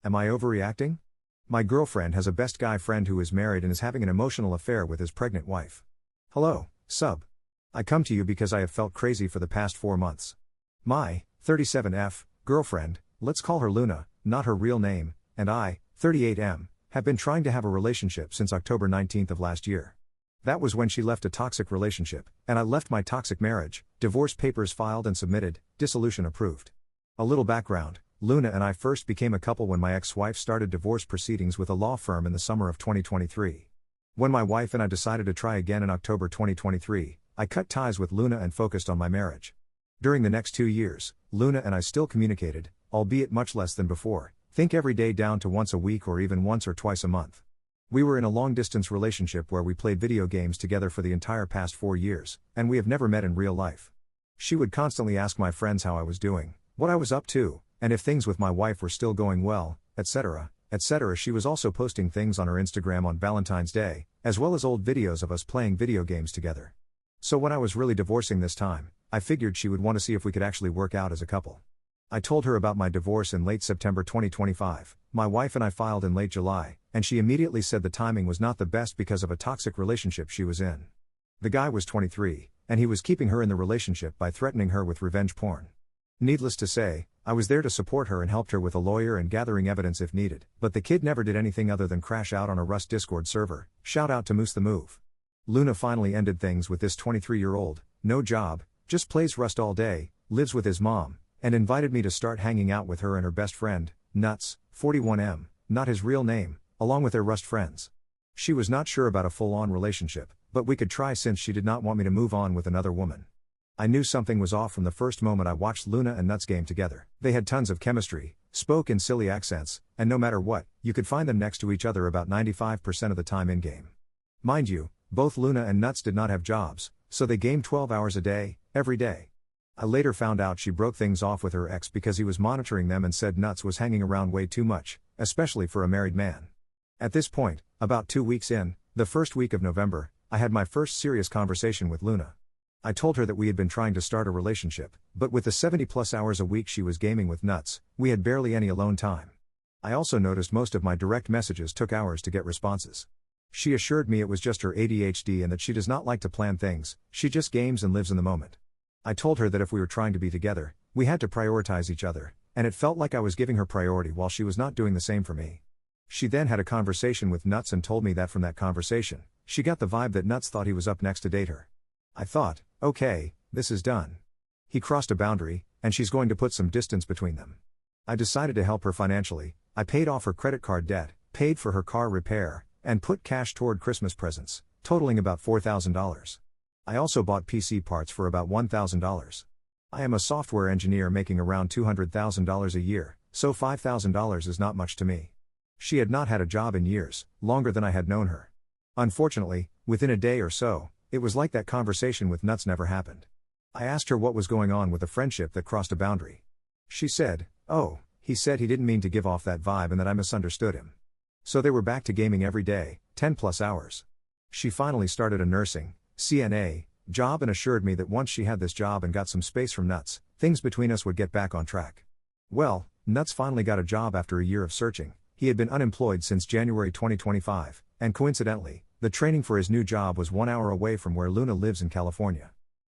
Am I overreacting? My girlfriend has a best guy friend who is married and is having an emotional affair with his pregnant wife. Hello, sub. I come to you because I have felt crazy for the past 4 months. My 37F girlfriend, let's call her Luna, not her real name, and I, 38M, have been trying to have a relationship since October 19th of last year. That was when she left a toxic relationship, and I left my toxic marriage, divorce papers filed and submitted, dissolution approved. A little background, Luna and I first became a couple when my ex-wife started divorce proceedings with a law firm in the summer of 2023. When my wife and I decided to try again in October 2023, I cut ties with Luna and focused on my marriage. During the next 2 years, Luna and I still communicated, albeit much less than before, think every day down to once a week or even once or twice a month. We were in a long-distance relationship where we played video games together for the entire past 4 years, and we have never met in real life. She would constantly ask my friends how I was doing, what I was up to, and if things with my wife were still going well, etc., etc. She was also posting things on her Instagram on Valentine's Day, as well as old videos of us playing video games together. So when I was really divorcing this time, I figured she would want to see if we could actually work out as a couple. I told her about my divorce in late September 2025, my wife and I filed in late July, and she immediately said the timing was not the best because of a toxic relationship she was in. The guy was 23, and he was keeping her in the relationship by threatening her with revenge porn. Needless to say, I was there to support her and helped her with a lawyer and gathering evidence if needed, but the kid never did anything other than crash out on a Rust Discord server. Shout out to Moose the Move. Luna finally ended things with this 23-year-old, no job, just plays Rust all day, lives with his mom, and invited me to start hanging out with her and her best friend, Nuts, 41M, not his real name, along with their Rust friends. She was not sure about a full-on relationship, but we could try since she did not want me to move on with another woman. I knew something was off from the first moment I watched Luna and Nuts game together. They had tons of chemistry, spoke in silly accents, and no matter what, you could find them next to each other about 95% of the time in-game. Mind you, both Luna and Nuts did not have jobs, so they gamed 12 hours a day, every day. I later found out she broke things off with her ex because he was monitoring them and said Nuts was hanging around way too much, especially for a married man. At this point, about 2 weeks in, the first week of November, I had my first serious conversation with Luna. I told her that we had been trying to start a relationship, but with the 70+ hours a week she was gaming with Nuts, we had barely any alone time. I also noticed most of my direct messages took hours to get responses. She assured me it was just her ADHD and that she does not like to plan things, she just games and lives in the moment. I told her that if we were trying to be together, we had to prioritize each other, and it felt like I was giving her priority while she was not doing the same for me. She then had a conversation with Nuts and told me that from that conversation, she got the vibe that Nuts thought he was up next to date her. I thought, okay, this is done. He crossed a boundary, and she's going to put some distance between them. I decided to help her financially. I paid off her credit card debt, paid for her car repair, and put cash toward Christmas presents, totaling about $4,000. I also bought PC parts for about $1,000. I am a software engineer making around $200,000 a year, so $5,000 is not much to me. She had not had a job in years, longer than I had known her. Unfortunately, within a day or so, it was like that conversation with Nuts never happened. I asked her what was going on with the friendship that crossed a boundary. She said, oh, he said he didn't mean to give off that vibe and that I misunderstood him. So they were back to gaming every day, 10+ hours. She finally started a nursing, CNA, job and assured me that once she had this job and got some space from Nuts, things between us would get back on track. Well, Nuts finally got a job after a year of searching. He had been unemployed since January 2025, and coincidentally, the training for his new job was 1 hour away from where Luna lives in California.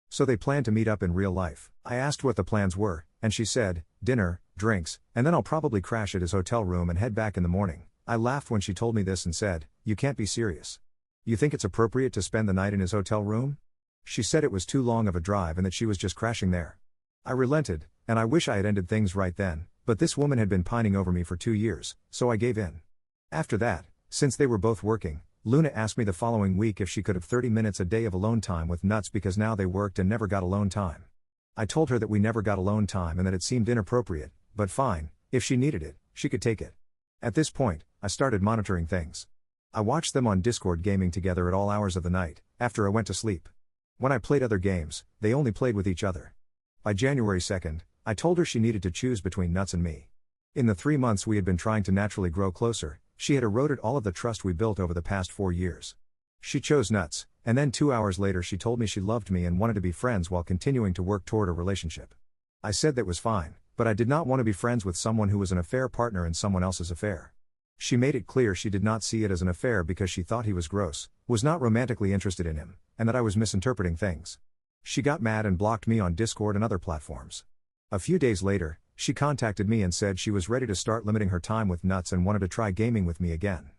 So they planned to meet up in real life. I asked what the plans were, and she said, dinner, drinks, and then I'll probably crash at his hotel room and head back in the morning. I laughed when she told me this and said, you can't be serious. You think it's appropriate to spend the night in his hotel room? She said it was too long of a drive and that she was just crashing there. I relented, and I wish I had ended things right then, but this woman had been pining over me for 2 years, so I gave in. After that, since they were both working, Luna asked me the following week if she could have 30 minutes a day of alone time with Nuts because now they worked and never got alone time. I told her that we never got alone time and that it seemed inappropriate, but fine, if she needed it, she could take it. At this point, I started monitoring things. I watched them on Discord gaming together at all hours of the night, after I went to sleep. When I played other games, they only played with each other. By January 2nd, I told her she needed to choose between Nuts and me. In the 3 months we had been trying to naturally grow closer, she had eroded all of the trust we built over the past 4 years. She chose Nuts, and then 2 hours later she told me she loved me and wanted to be friends while continuing to work toward a relationship. I said that was fine, but I did not want to be friends with someone who was an affair partner in someone else's affair. She made it clear she did not see it as an affair because she thought he was gross, was not romantically interested in him, and that I was misinterpreting things. She got mad and blocked me on Discord and other platforms. A few days later, she contacted me and said she was ready to start limiting her time with Nuts and wanted to try gaming with me again.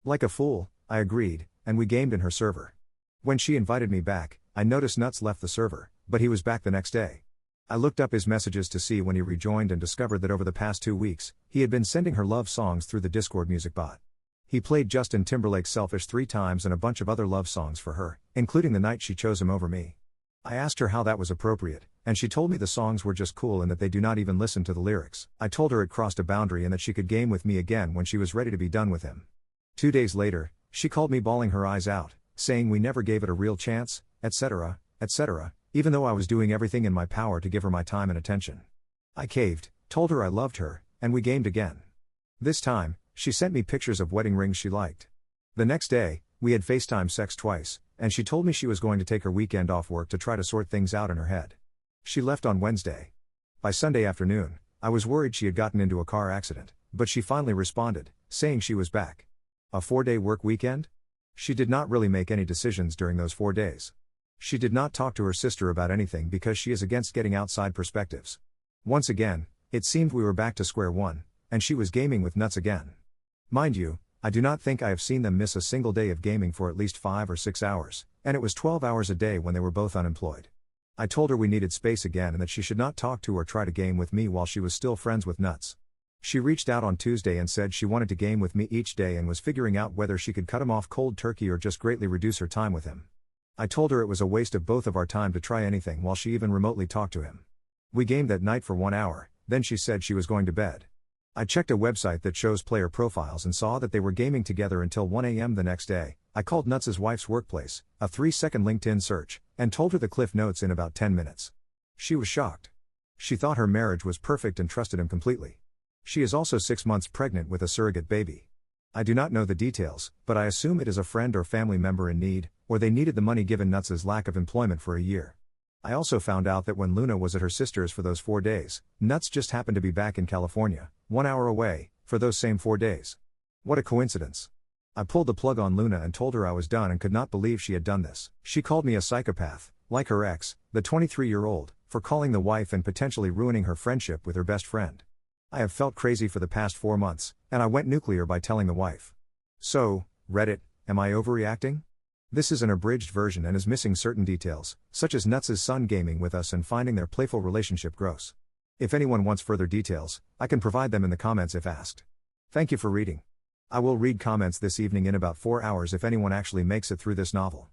Like a fool, I agreed, and we gamed in her server. When she invited me back, I noticed Nuts left the server, but he was back the next day. I looked up his messages to see when he rejoined and discovered that over the past 2 weeks, he had been sending her love songs through the Discord music bot. He played Justin Timberlake's Selfish 3 times and a bunch of other love songs for her, including the night she chose him over me. I asked her how that was appropriate, and she told me the songs were just cool and that they do not even listen to the lyrics. I told her it crossed a boundary and that she could game with me again when she was ready to be done with him. 2 days later, she called me bawling her eyes out, saying we never gave it a real chance, etc., etc., even though I was doing everything in my power to give her my time and attention. I caved, told her I loved her, and we gamed again. This time, she sent me pictures of wedding rings she liked. The next day, we had FaceTime sex twice, and she told me she was going to take her weekend off work to try to sort things out in her head. She left on Wednesday. By Sunday afternoon, I was worried she had gotten into a car accident, but she finally responded, saying she was back. A 4-day work weekend? She did not really make any decisions during those 4 days. She did not talk to her sister about anything because she is against getting outside perspectives. Once again, it seemed we were back to square one, and she was gaming with Nuts again. Mind you, I do not think I have seen them miss a single day of gaming for at least 5 or 6 hours, and it was 12 hours a day when they were both unemployed. I told her we needed space again and that she should not talk to or try to game with me while she was still friends with Nuts. She reached out on Tuesday and said she wanted to game with me each day and was figuring out whether she could cut him off cold turkey or just greatly reduce her time with him. I told her it was a waste of both of our time to try anything while she even remotely talked to him. We gamed that night for 1 hour, then she said she was going to bed. I checked a website that shows player profiles and saw that they were gaming together until 1 a.m. the next day. I called Nuts' wife's workplace, a 3-second LinkedIn search, and told her the cliff notes in about 10 minutes. She was shocked. She thought her marriage was perfect and trusted him completely. She is also 6 months pregnant with a surrogate baby. I do not know the details, but I assume it is a friend or family member in need, or they needed the money given Nuts' lack of employment for a year. I also found out that when Luna was at her sister's for those 4 days, Nuts just happened to be back in California, 1 hour away, for those same 4 days. What a coincidence. I pulled the plug on Luna and told her I was done and could not believe she had done this. She called me a psychopath, like her ex, the 23-year-old, for calling the wife and potentially ruining her friendship with her best friend. I have felt crazy for the past 4 months, and I went nuclear by telling the wife. So, Reddit, am I overreacting? This is an abridged version and is missing certain details, such as Nuts' son gaming with us and finding their playful relationship gross. If anyone wants further details, I can provide them in the comments if asked. Thank you for reading. I will read comments this evening in about 4 hours if anyone actually makes it through this novel.